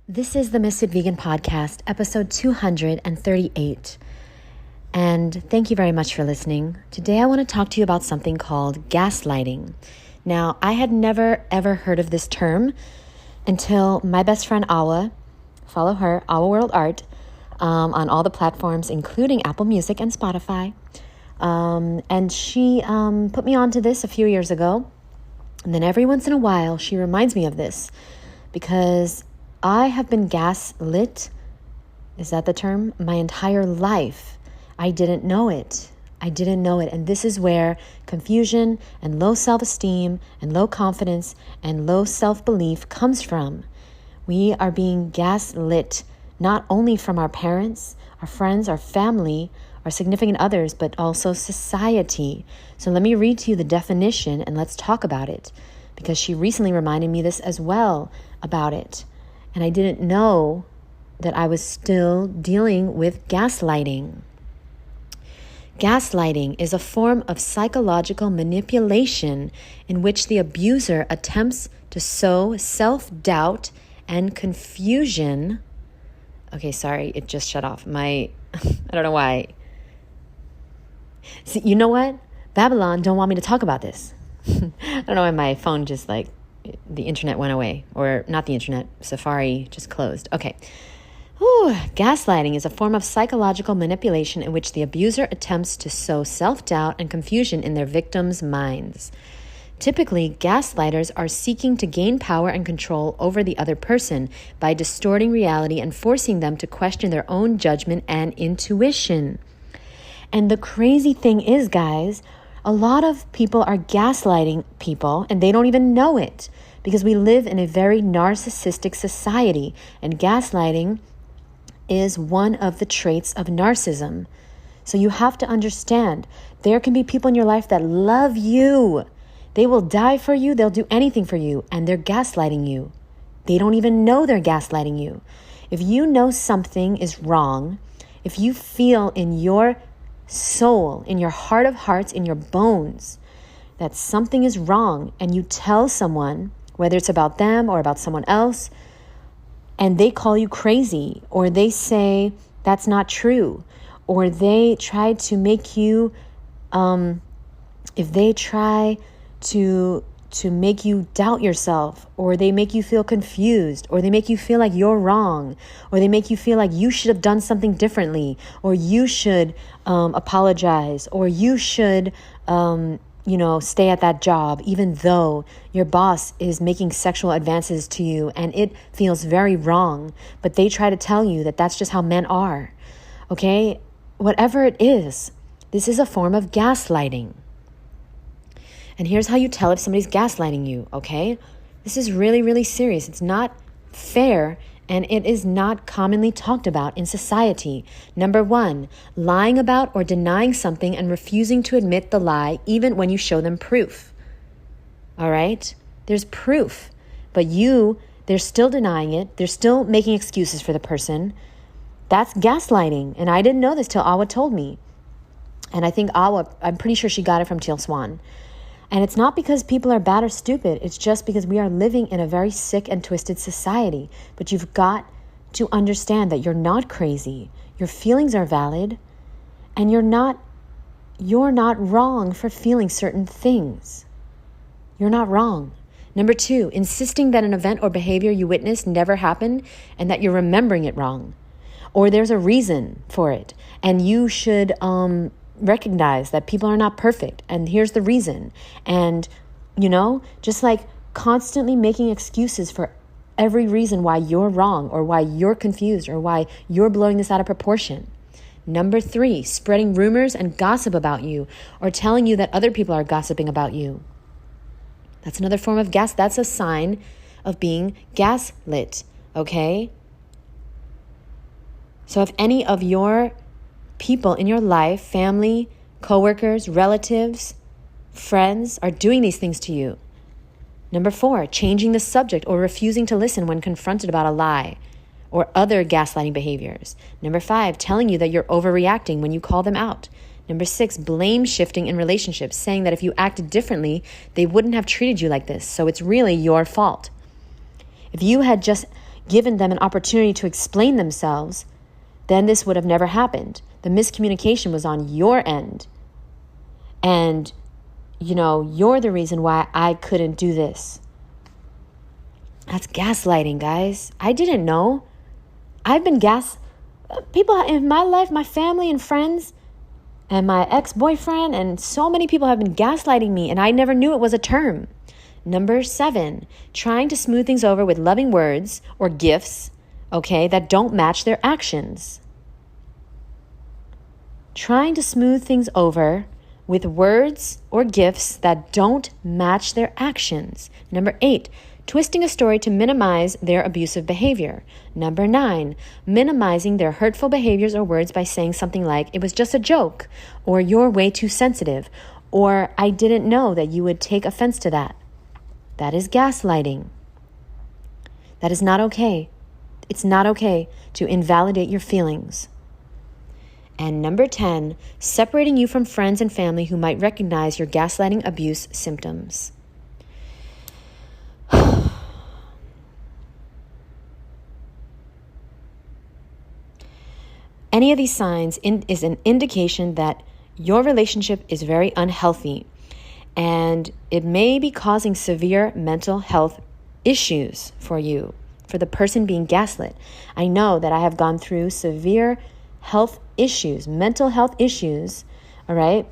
This is the Ms.FitVegan podcast, episode 238. And thank you very much for listening. Today I want to talk to you about something called gaslighting. Now, I had never ever heard of this term until my best friend Awa, follow her, Awa World Art, on all the platforms, including Apple Music and Spotify. And she put me onto this a few years ago. And then every once in a while, she reminds me of this because I have been gaslit, is that the term? My entire life. I didn't know it. And this is where confusion and low self-esteem and low confidence and low self-belief comes from. We are being gaslit, not only from our parents, our friends, our family, our significant others, but also society. So let me read to you the definition and let's talk about it, because she recently reminded me this as well about it. And I didn't know that I was still dealing with gaslighting. Gaslighting is a form of psychological manipulation in which the abuser attempts to sow self-doubt and confusion. Okay, sorry, it just shut off. I don't know why. See, you know what? Babylon don't want me to talk about this. I don't know why my phone just the internet went away, or not the internet, Safari just closed. Okay. Gaslighting is a form of psychological manipulation in which the abuser attempts to sow self-doubt and confusion in their victims' minds. Typically, gaslighters are seeking to gain power and control over the other person by distorting reality and forcing them to question their own judgment and intuition. And the crazy thing is, guys, a lot of people are gaslighting people and they don't even know it, because we live in a very narcissistic society, and gaslighting is one of the traits of narcissism. So you have to understand, there can be people in your life that love you. They will die for you. They'll do anything for you, and they're gaslighting you. They don't even know they're gaslighting you. If you know something is wrong, if you feel in your soul, in your heart of hearts, in your bones, that something is wrong, and you tell someone, whether it's about them or about someone else, and they call you crazy, or they say that's not true, or they try to make you, if they try to make you doubt yourself, or they make you feel confused, or they make you feel like you're wrong, or they make you feel like you should have done something differently, or you should apologize, or you should stay at that job even though your boss is making sexual advances to you and it feels very wrong, but they try to tell you that that's just how men are. Okay? Whatever it is, this is a form of gaslighting. And here's how you tell if somebody's gaslighting you, okay? This is really, really serious. It's not fair, and it is not commonly talked about in society. Number 1, lying about or denying something and refusing to admit the lie even when you show them proof. All right? There's proof, but they're still denying it. They're still making excuses for the person. That's gaslighting, and I didn't know this till Awa told me. And I think Awa, I'm pretty sure she got it from Teal Swan. And it's not because people are bad or stupid. It's just because we are living in a very sick and twisted society. But you've got to understand that you're not crazy. Your feelings are valid. And you're not wrong for feeling certain things. You're not wrong. Number 2, insisting that an event or behavior you witnessed never happened and that you're remembering it wrong. Or there's a reason for it. And you should recognize that people are not perfect, and here's the reason. And just like constantly making excuses for every reason why you're wrong, or why you're confused, or why you're blowing this out of proportion. Number 3, spreading rumors and gossip about you, or telling you that other people are gossiping about you. That's another form of that's a sign of being gaslit, okay? So if any of your people in your life, family, coworkers, relatives, friends are doing these things to you. Number 4, changing the subject or refusing to listen when confronted about a lie or other gaslighting behaviors. Number 5, telling you that you're overreacting when you call them out. Number 6, blame shifting in relationships, saying that if you acted differently, they wouldn't have treated you like this, so it's really your fault. If you had just given them an opportunity to explain themselves, then this would have never happened. The miscommunication was on your end. And, you're the reason why I couldn't do this. That's gaslighting, guys. I didn't know. I've been people in my life, my family and friends, and my ex-boyfriend, and so many people have been gaslighting me, and I never knew it was a term. Number 7, trying to smooth things over with loving words or gifts, that don't match their actions. Trying to smooth things over with words or gifts that don't match their actions. Number 8, twisting a story to minimize their abusive behavior. Number 9, minimizing their hurtful behaviors or words by saying something like, it was just a joke, or you're way too sensitive, or I didn't know that you would take offense to that. That is gaslighting. That is not okay. It's not okay to invalidate your feelings. And number 10, separating you from friends and family who might recognize your gaslighting abuse symptoms. Any of these signs is an indication that your relationship is very unhealthy, and it may be causing severe mental health issues for you, for the person being gaslit. I know that I have gone through severe health issues, mental health issues, all right,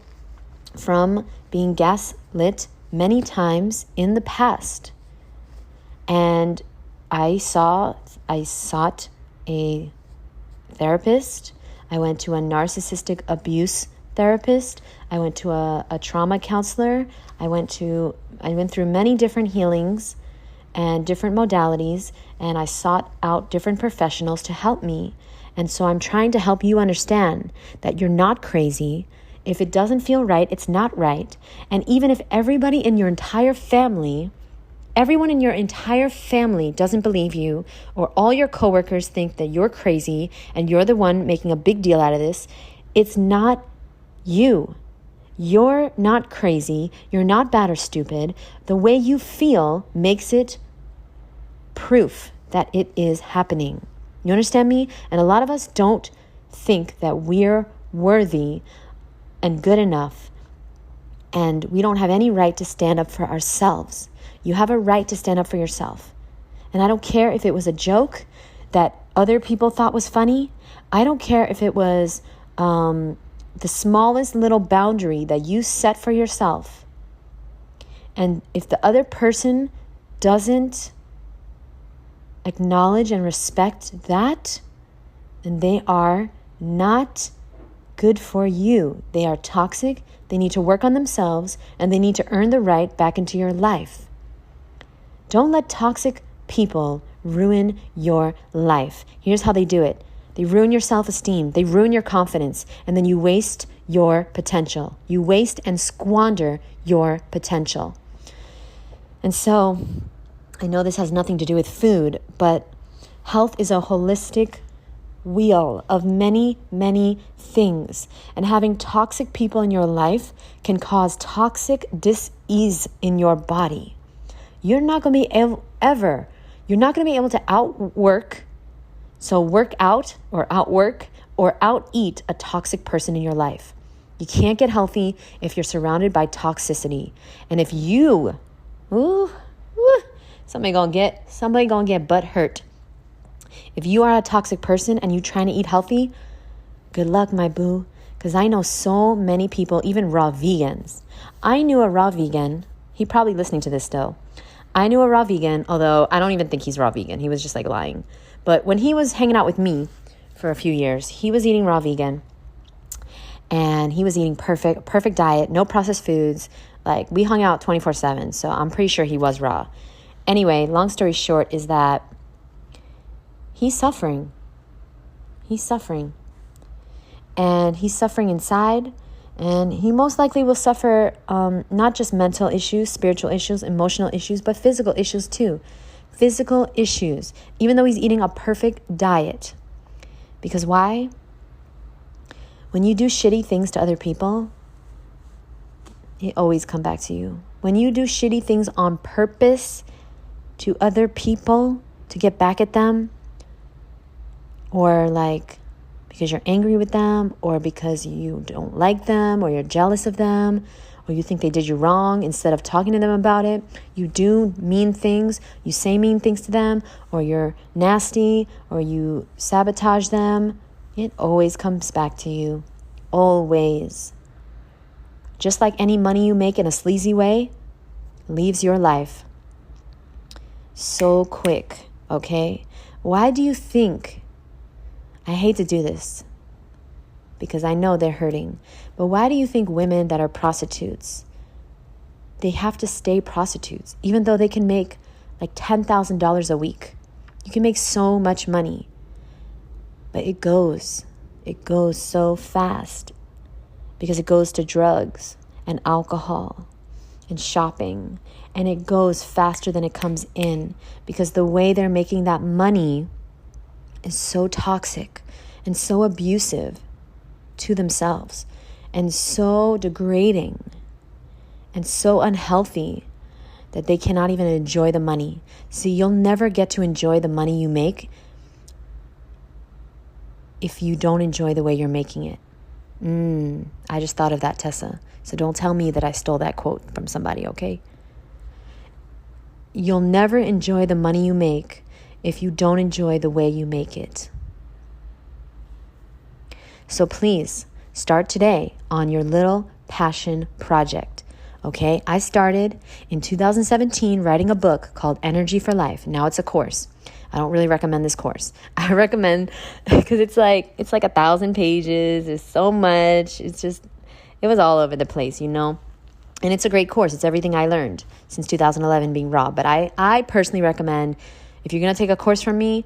from being gaslit many times in the past. And I sought a therapist. I went to a narcissistic abuse therapist. I went to a trauma counselor. I went through many different healings and different modalities, and I sought out different professionals to help me. And so I'm trying to help you understand that you're not crazy. If it doesn't feel right, it's not right. And even if everyone in your entire family doesn't believe you, or all your coworkers think that you're crazy and you're the one making a big deal out of this, it's not you. You're not crazy. You're not bad or stupid. The way you feel makes it proof that it is happening. You understand me? And a lot of us don't think that we're worthy and good enough, and we don't have any right to stand up for ourselves. You have a right to stand up for yourself. And I don't care if it was a joke that other people thought was funny. I don't care if it was the smallest little boundary that you set for yourself. And if the other person doesn't acknowledge and respect that, then they are not good for you. They are toxic. They need to work on themselves, and they need to earn the right back into your life. Don't let toxic people ruin your life. Here's how they do it. They ruin your self-esteem. They ruin your confidence, and then you waste your potential. You waste and squander your potential. And so, I know this has nothing to do with food, but health is a holistic wheel of many, many things. And having toxic people in your life can cause toxic dis-ease in your body. You're not going to be able to outwork, so work out or outwork or out-eat a toxic person in your life. You can't get healthy if you're surrounded by toxicity. And if you, somebody gonna get butt hurt. If you are a toxic person and you're trying to eat healthy, good luck, my boo. Because I know so many people, even raw vegans. I knew a raw vegan. He probably listening to this still. I knew a raw vegan, although I don't even think he's raw vegan. He was just like lying. But when he was hanging out with me for a few years, he was eating raw vegan. And he was eating perfect diet, no processed foods. Like, we hung out 24/7, so I'm pretty sure he was raw. Anyway, long story short is that he's suffering. He's suffering. And he's suffering inside. And he most likely will suffer not just mental issues, spiritual issues, emotional issues, but physical issues too. Physical issues, even though he's eating a perfect diet. Because why? When you do shitty things to other people, it always comes back to you. When you do shitty things on purpose to other people, to get back at them, or like because you're angry with them, or because you don't like them, or you're jealous of them, or you think they did you wrong, instead of talking to them about it, you do mean things, you say mean things to them, or you're nasty, or you sabotage them, it always comes back to you. Always. Just like any money you make in a sleazy way leaves your life so quick, okay? Why do you think, I hate to do this because I know they're hurting, but why do you think women that are prostitutes, they have to stay prostitutes, even though they can make like $10,000 a week? You can make so much money, but it goes so fast because it goes to drugs and alcohol and shopping, and it goes faster than it comes in because the way they're making that money is so toxic and so abusive to themselves and so degrading and so unhealthy that they cannot even enjoy the money. See, you'll never get to enjoy the money you make if you don't enjoy the way you're making it. I just thought of that, Tessa. So don't tell me that I stole that quote from somebody, okay? You'll never enjoy the money you make if you don't enjoy the way you make it. So please start today on your little passion project. Okay, I started in 2017 writing a book called Energy for Life. Now it's a course. I don't really recommend this course. I recommend, because it's like 1,000 pages. There's so much. It was all over the place, you know. And it's a great course. It's everything I learned since 2011 being raw. But I personally recommend, if you're going to take a course from me,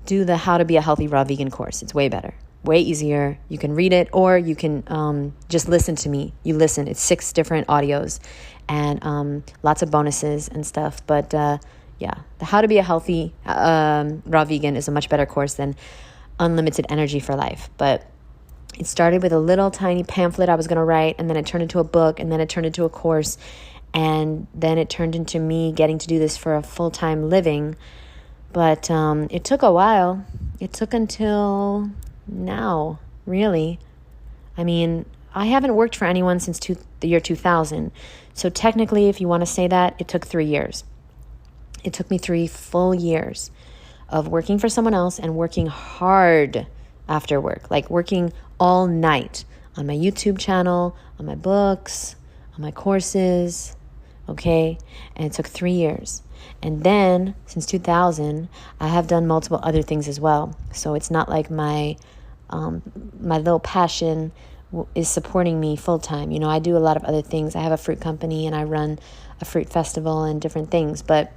do the How to Be a Healthy Raw Vegan course. It's way better, way easier. You can read it, or you can just listen to me. You listen. It's 6 different audios and lots of bonuses and stuff. But yeah, the How to Be a Healthy Raw Vegan is a much better course than Unlimited Energy for Life. But it started with a little tiny pamphlet I was going to write, and then it turned into a book, and then it turned into a course, and then it turned into me getting to do this for a full-time living. But it took a while. It took until now, really. I mean, I haven't worked for anyone since the year 2000. So technically, if you want to say that, it took 3 years. It took me 3 full years of working for someone else and working hard after work, like working all night on my YouTube channel, on my books, on my courses, okay? And it took 3 years. And then, since 2000, I have done multiple other things as well. So it's not like my little passion is supporting me full-time. You know, I do a lot of other things. I have a fruit company, and I run a fruit festival and different things. But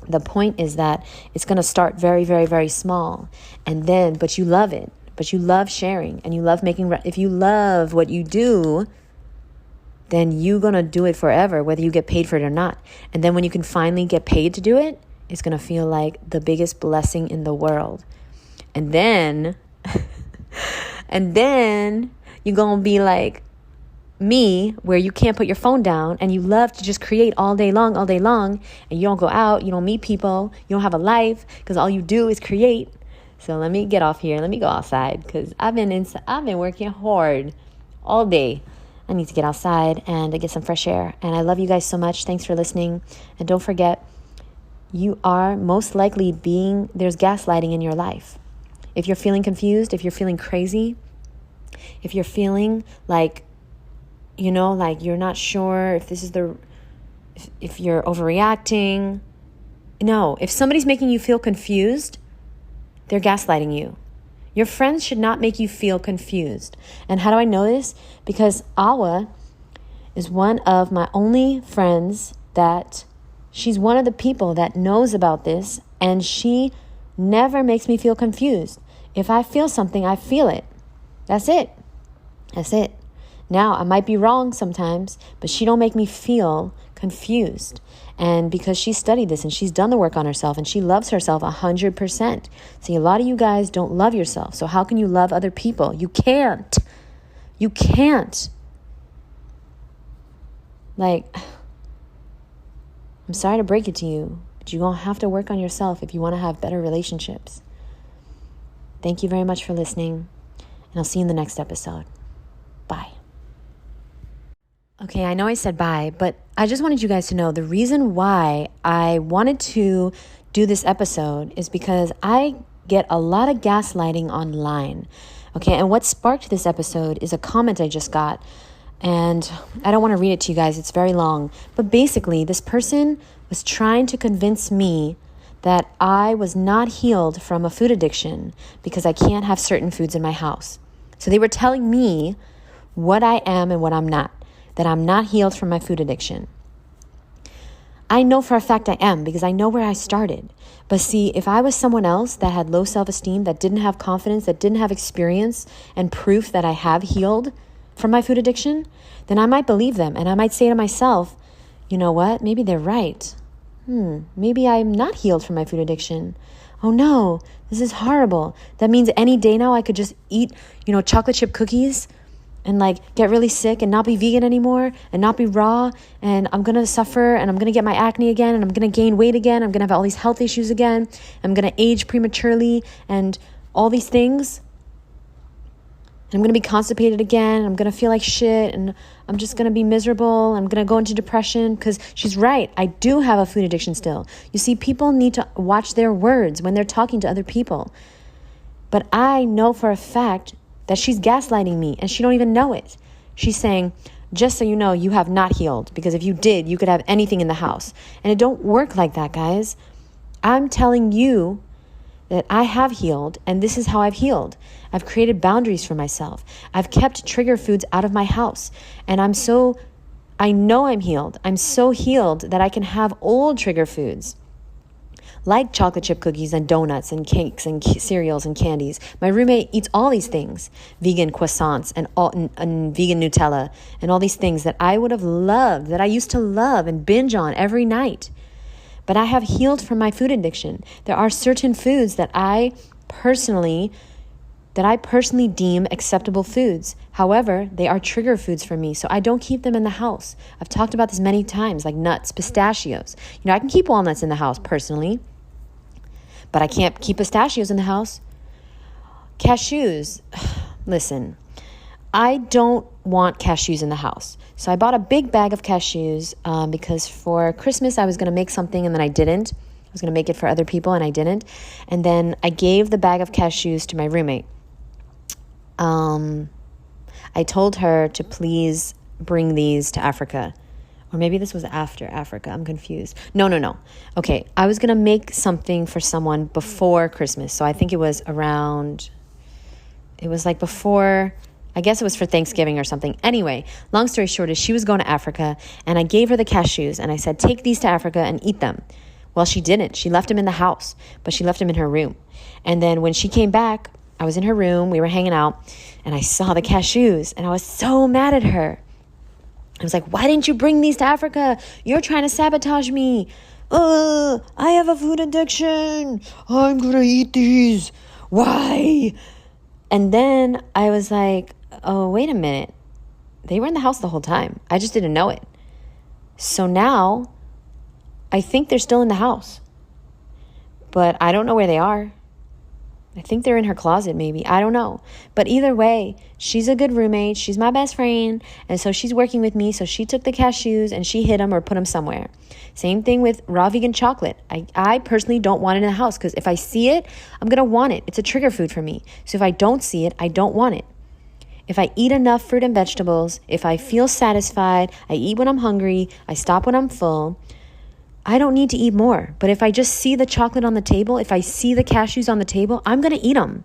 the point is that it's going to start very, very, very small. And then, but you love it. But you love sharing, and you love making, if you love what you do, then you're going to do it forever, whether you get paid for it or not. And then when you can finally get paid to do it, it's going to feel like the biggest blessing in the world. And then, you're going to be like me, where you can't put your phone down and you love to just create all day long, and you don't go out, you don't meet people, you don't have a life, because all you do is create. So let me get off here. Let me go outside, because I've been working hard all day. I need to get outside and to get some fresh air. And I love you guys so much. Thanks for listening. And don't forget, you are most likely there's gaslighting in your life. If you're feeling confused, if you're feeling crazy, if you're feeling like, you know, like you're not sure if this is if you're overreacting. No, if somebody's making you feel confused, they're gaslighting you. Your friends should not make you feel confused. And how do I know this? Because Awa is one of my only friends that she's one of the people that knows about this, and she never makes me feel confused. If I feel something, I feel it. That's it. That's it. Now, I might be wrong sometimes, but she don't make me feel confused. And because she studied this and she's done the work on herself and she loves herself 100%. See, a lot of you guys don't love yourself. So how can you love other people? You can't. You can't. Like, I'm sorry to break it to you, But you're going to have to work on yourself if you want to have better relationships. Thank you very much for listening, and I'll see you in the next episode. Bye. Okay, I know I said bye, but I just wanted you guys to know the reason why I wanted to do this episode is because I get a lot of gaslighting online. Okay, and what sparked this episode is a comment I just got, and I don't want to read it to you guys. It's very long, but basically this person was trying to convince me that I was not healed from a food addiction because I can't have certain foods in my house. So they were telling me what I am and what I'm not, that I'm not healed from my food addiction. I know for a fact I am because I know where I started. But see, if I was someone else that had low self-esteem, that didn't have confidence, that didn't have experience and proof that I have healed from my food addiction, then I might believe them and I might say to myself, you know what, maybe they're right. Maybe I'm not healed from my food addiction. Oh no, this is horrible. That means any day now I could just eat, chocolate chip cookies and get really sick and not be vegan anymore and not be raw, and I'm going to suffer and I'm going to get my acne again and I'm going to gain weight again. I'm going to have all these health issues again. I'm going to age prematurely and all these things. And I'm going to be constipated again. I'm going to feel like shit and I'm just going to be miserable. I'm going to go into depression because she's right. I do have a food addiction still. You see, people need to watch their words when they're talking to other people. But I know for a fact that she's gaslighting me and she don't even know it. She's saying, just so you know, you have not healed, because if you did, you could have anything in the house. And it don't work like that, guys. I'm telling you that I have healed, and this is how I've healed. I've created boundaries for myself. I've kept trigger foods out of my house. And I know I'm healed. I'm so healed that I can have old trigger foods like chocolate chip cookies and donuts and cakes and cereals and candies. My roommate eats all these things, vegan croissants and vegan Nutella and all these things that I would have loved, that I used to love and binge on every night. But I have healed from my food addiction. There are certain foods that I personally deem acceptable foods. However, they are trigger foods for me, so I don't keep them in the house. I've talked about this many times, like nuts, pistachios. I can keep walnuts in the house personally, but I can't keep pistachios in the house. Cashews. Listen, I don't want cashews in the house. So I bought a big bag of cashews because for Christmas I was going to make something and then I didn't. I was going to make it for other people and I didn't. And then I gave the bag of cashews to my roommate. I told her to please bring these to Africa. Or maybe this was after Africa. I'm confused. No. Okay, I was going to make something for someone before Christmas. So I think it was before, I guess it was for Thanksgiving or something. Anyway, long story short is she was going to Africa and I gave her the cashews and I said, take these to Africa and eat them. Well, she didn't. She left them in the house, but she left them in her room. And then when she came back, I was in her room, we were hanging out, and I saw the cashews, and I was so mad at her. I was like, why didn't you bring these to Africa? You're trying to sabotage me. I have a food addiction. I'm going to eat these. Why? And then I was like, oh, wait a minute. They were in the house the whole time. I just didn't know it. So now I think they're still in the house, but I don't know where they are. I think they're in her closet, maybe. I don't know. But either way, she's a good roommate. She's my best friend. And so she's working with me. So she took the cashews and she hid them or put them somewhere. Same thing with raw vegan chocolate. I personally don't want it in the house because if I see it, I'm going to want it. It's a trigger food for me. So if I don't see it, I don't want it. If I eat enough fruit and vegetables, if I feel satisfied, I eat when I'm hungry, I stop when I'm full, I don't need to eat more. But if I just see the chocolate on the table, if I see the cashews on the table, I'm going to eat them.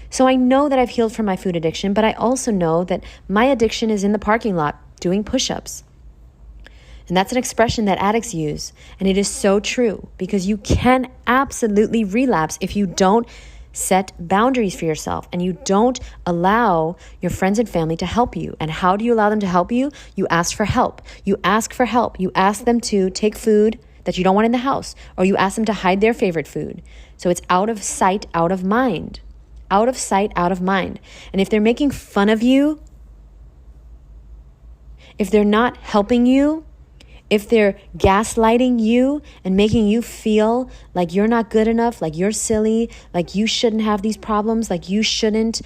So I know that I've healed from my food addiction, but I also know that my addiction is in the parking lot doing push-ups. And that's an expression that addicts use. And it is so true because you can absolutely relapse if you don't set boundaries for yourself and you don't allow your friends and family to help you. And how do you allow them to help you? You ask for help. You ask for help. You ask them to take food that you don't want in the house, or you ask them to hide their favorite food. So it's out of sight, out of mind. Out of sight, out of mind. And if they're making fun of you, if they're not helping you, if they're gaslighting you and making you feel like you're not good enough, like you're silly, like you shouldn't have these problems, like you shouldn't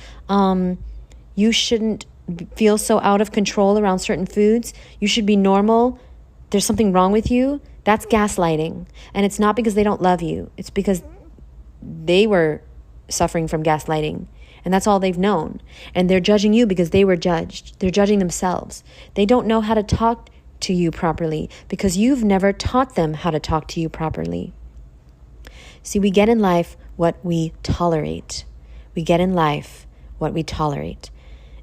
feel so out of control around certain foods, you should be normal, there's something wrong with you, that's gaslighting. And it's not because they don't love you. It's because they were suffering from gaslighting. And that's all they've known. And they're judging you because they were judged. They're judging themselves. They don't know how to talk to you properly because you've never taught them how to talk to you properly. See, we get in life what we tolerate. We get in life what we tolerate.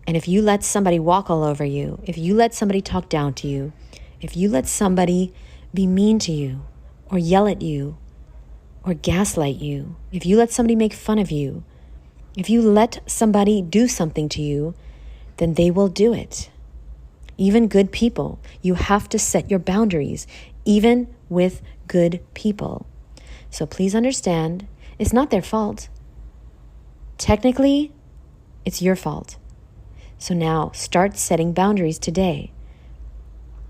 And if you let somebody walk all over you, if you let somebody talk down to you, if you let somebody be mean to you or yell at you or gaslight you, if you let somebody make fun of you, if you let somebody do something to you, then they will do it. Even good people, you have to set your boundaries, even with good people. So please understand, it's not their fault. Technically, it's your fault. So now start setting boundaries today.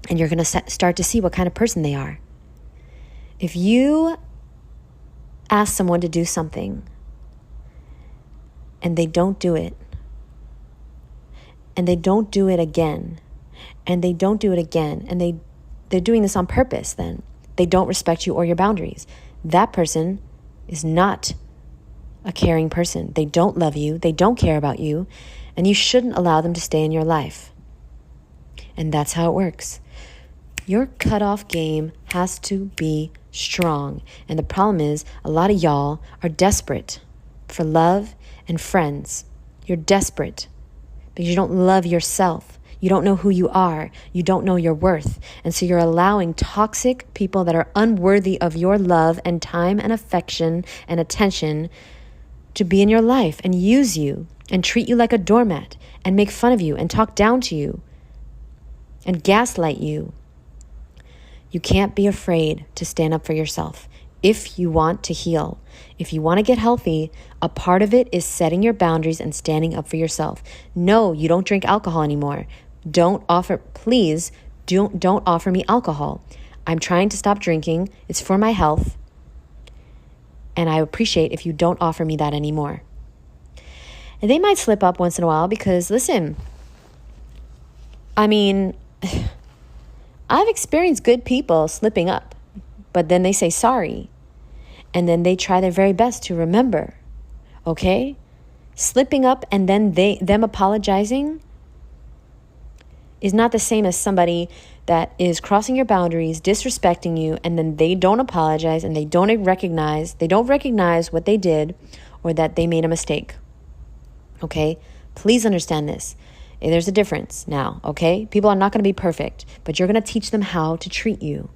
And you're going to start to see what kind of person they are. If you ask someone to do something and they don't do it, and they don't do it again, and they don't do it again, and they're doing this on purpose, then they don't respect you or your boundaries. That person is not a caring person. They don't love you. They don't care about you. And you shouldn't allow them to stay in your life. And that's how it works. Your cutoff game has to be strong. And the problem is, a lot of y'all are desperate for love and friends. You're desperate because you don't love yourself. You don't know who you are. You don't know your worth. And so you're allowing toxic people that are unworthy of your love and time and affection and attention to be in your life and use you and treat you like a doormat and make fun of you and talk down to you and gaslight you. You can't be afraid to stand up for yourself. If you want to heal, if you want to get healthy, a part of it is setting your boundaries and standing up for yourself. No, you don't drink alcohol anymore. Please don't offer me alcohol. I'm trying to stop drinking. It's for my health. And I appreciate if you don't offer me that anymore. And they might slip up once in a while because, listen, I mean, I've experienced good people slipping up, but then they say sorry. And then they try their very best to remember. Okay? Slipping up and then them apologizing is not the same as somebody that is crossing your boundaries, disrespecting you, and then they don't apologize and they don't recognize what they did or that they made a mistake. Okay? Please understand this. There's a difference now, okay? People are not going to be perfect, but you're going to teach them how to treat you.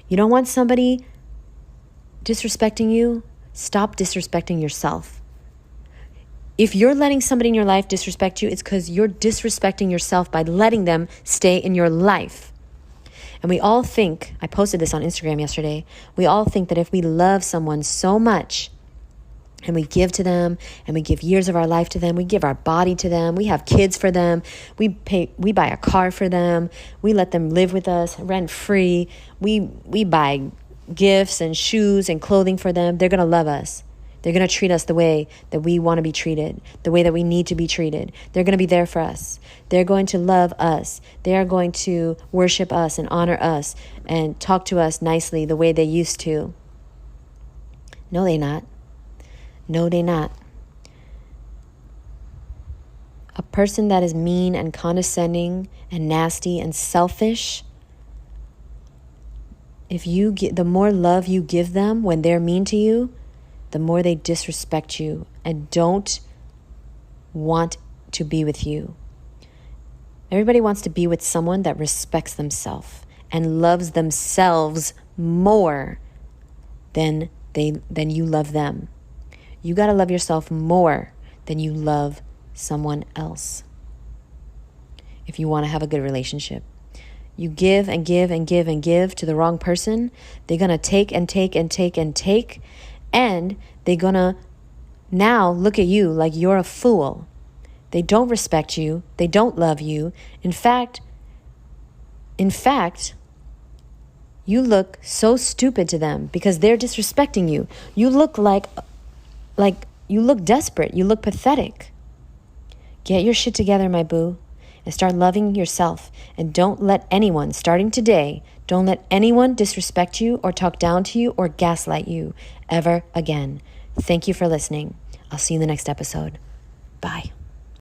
You don't want somebody disrespecting you? Stop disrespecting yourself. If you're letting somebody in your life disrespect you, it's because you're disrespecting yourself by letting them stay in your life. And we all think, I posted this on Instagram yesterday, we all think that if we love someone so much and we give to them and we give years of our life to them, we give our body to them, we have kids for them, we buy a car for them, we let them live with us rent free, we buy gifts and shoes and clothing for them, they're going to love us. They're going to treat us the way that we want to be treated, the way that we need to be treated. They're going to be there for us. They're going to love us. They are going to worship us and honor us and talk to us nicely the way they used to. No, they're not. No, they're not. A person that is mean and condescending and nasty and selfish, the more love you give them when they're mean to you, the more they disrespect you and don't want to be with you. Everybody wants to be with someone that respects themselves and loves themselves more than you love them. You got to love yourself more than you love someone else if you want to have a good relationship. You give and give and give and give to the wrong person, they're going to take and take and take and take, and they're going to now look at you like you're a fool. They don't respect you. They don't love you. In fact, You look so stupid to them because they're disrespecting you. You look like you look desperate. You look pathetic. Get your shit together, my boo, and start loving yourself. And don't let anyone, starting today, don't let anyone disrespect you or talk down to you or gaslight you ever again. Thank you for listening. I'll see you in the next episode. Bye.